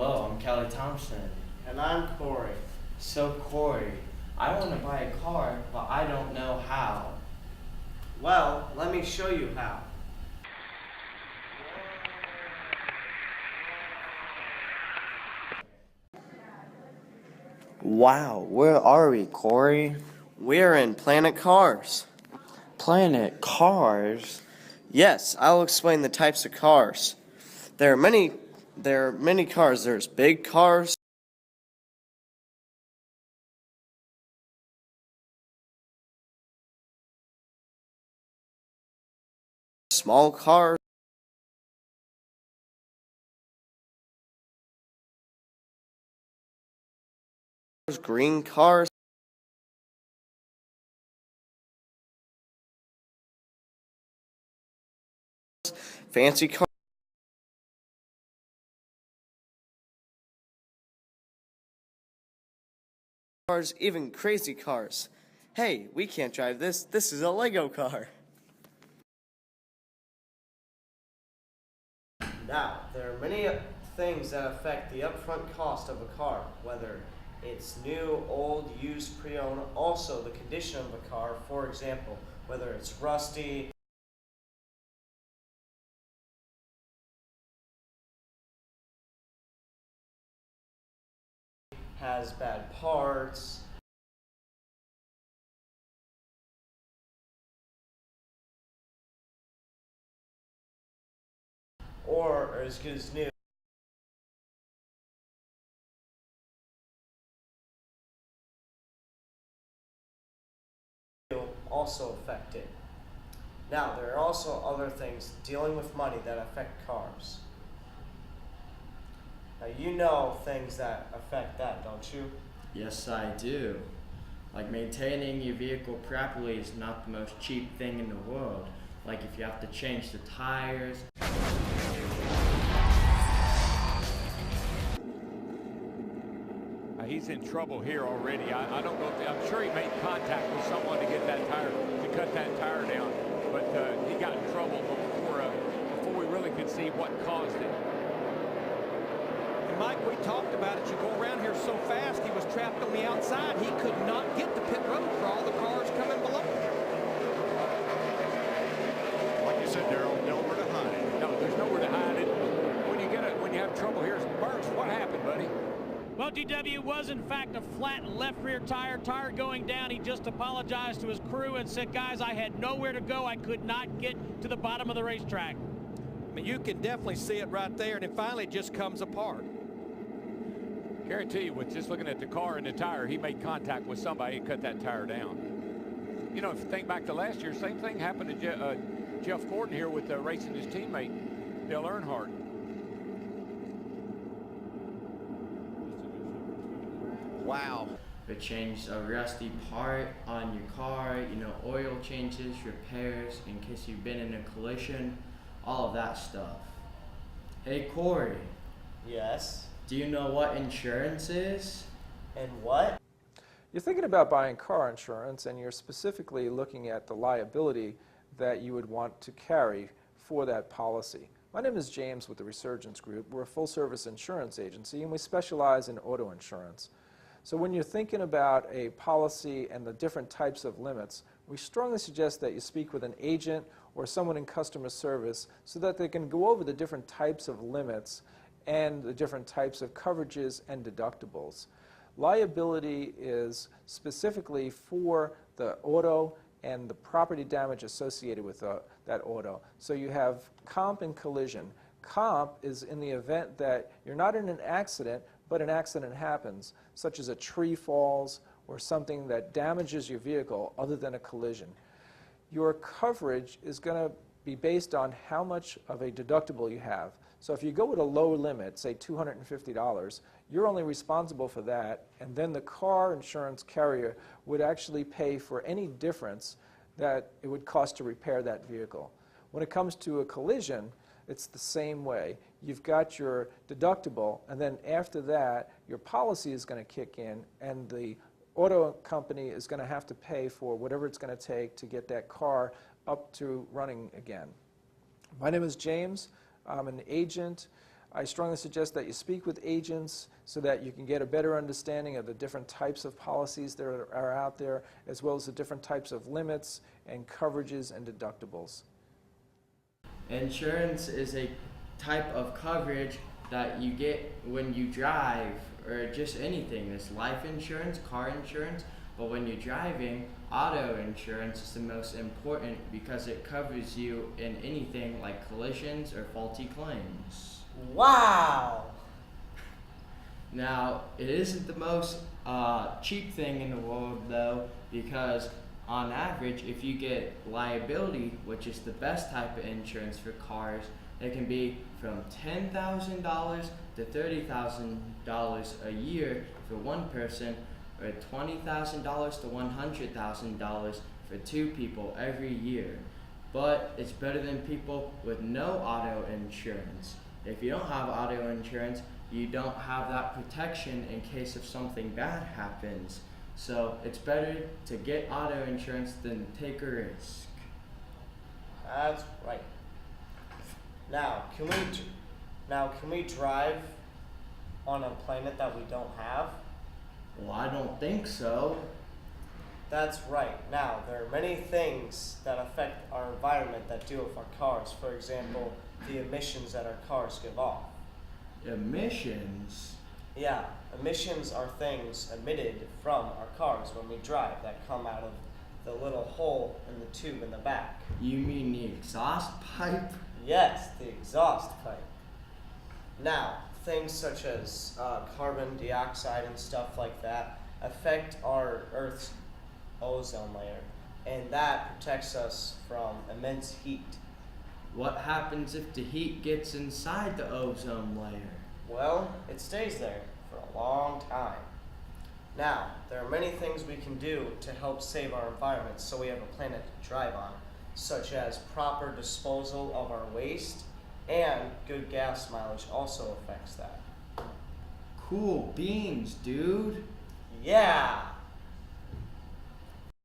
Hello, I'm Kelly Thompson. And I'm Corey. So Corey, I want to buy a car, but I don't know how. Well, let me show you how. Wow, where are we, Corey? We're in Planet Cars. Planet Cars? Yes, I'll explain the types of cars. There are many cars. There's big cars, small cars, green cars, fancy cars, even crazy cars. Hey, we can't drive this. This is a Lego car. Now, there are many things that affect the upfront cost of a car, whether it's new, old, used, pre-owned, also the condition of a car, for example, whether it's rusty, has bad parts, or are as good as new. Also affect it. Now, there are also other things dealing with money that affect cars. Now, you know things that affect that, don't you? Yes, I do. Like maintaining your vehicle properly is not the most cheap thing in the world. Like if you have to change the tires. He's in trouble here already. I don't know if I'm sure he made contact with someone to get that tire, to cut that tire down. But he got in trouble before we really could see what caused it. And Mike, we talked about it. You go around here so fast, he was trapped on the outside. He could not get to pit road for all the cars coming below. Like you said, Darrell, nowhere to hide. No, there's nowhere to hide it. When you have trouble here, Burks, what happened, buddy? Well, DW was in fact a flat left rear tire going down. He just apologized to his crew and said, guys, I had nowhere to go. I could not get to the bottom of the racetrack. I mean, you can definitely see it right there, and it finally just comes apart. Guarantee you, with just looking at the car and the tire, he made contact with somebody and cut that tire down. You know, if you think back to last year, same thing happened to Jeff Gordon here with racing his teammate, Dale Earnhardt. Wow. If change a rusty part on your car, oil changes, repairs, in case you've been in a collision, all of that stuff. Hey Corey, Yes. do you know what insurance is? And what? You're thinking about buying car insurance, and you're specifically looking at the liability that you would want to carry for that policy. My name is James with the Resurgence Group. We're a full-service insurance agency, and we specialize in auto insurance. So when you're thinking about a policy and the different types of limits, we strongly suggest that you speak with an agent or someone in customer service so that they can go over the different types of limits and the different types of coverages and deductibles. Liability is specifically for the auto and the property damage associated with that auto. So you have comp and collision. Comp is in the event that you're not in an accident, but an accident happens, such as a tree falls or something that damages your vehicle other than a collision. Your coverage is going to be based on how much of a deductible you have. So if you go with a low limit, say $250, you're only responsible for that, and then the car insurance carrier would actually pay for any difference that it would cost to repair that vehicle. When it comes to a collision, it's the same way. You've got your deductible, and then after that, your policy is going to kick in, and the auto company is going to have to pay for whatever it's going to take to get that car up to running again. My name is James. I'm an agent. I strongly suggest that you speak with agents so that you can get a better understanding of the different types of policies that are out there, as well as the different types of limits and coverages and deductibles. Insurance is a type of coverage that you get when you drive or just anything. There's life insurance, car insurance, but when you're driving, auto insurance is the most important because it covers you in anything like collisions or faulty claims. Wow! Now, it isn't the most cheap thing in the world though, because on average, if you get liability, which is the best type of insurance for cars, it can be from $10,000 to $30,000 a year for one person, or $20,000 to $100,000 for two people every year. But it's better than people with no auto insurance. If you don't have auto insurance, you don't have that protection in case if something bad happens. So it's better to get auto insurance than take a risk. That's right. Now, can we drive on a planet that we don't have? Well, I don't think so. That's right. Now, there are many things that affect our environment that deal with our cars. For example, the emissions that our cars give off. Emissions? Yeah, emissions are things emitted from our cars when we drive that come out of the little hole in the tube in the back. You mean the exhaust pipe? Yes, the exhaust pipe. Now, things such as carbon dioxide and stuff like that affect our Earth's ozone layer, and that protects us from immense heat. What happens if the heat gets inside the ozone layer? Well, it stays there for a long time. Now, there are many things we can do to help save our environment so we have a planet to drive on, such as proper disposal of our waste, and good gas mileage also affects that. Cool beans, dude. Yeah!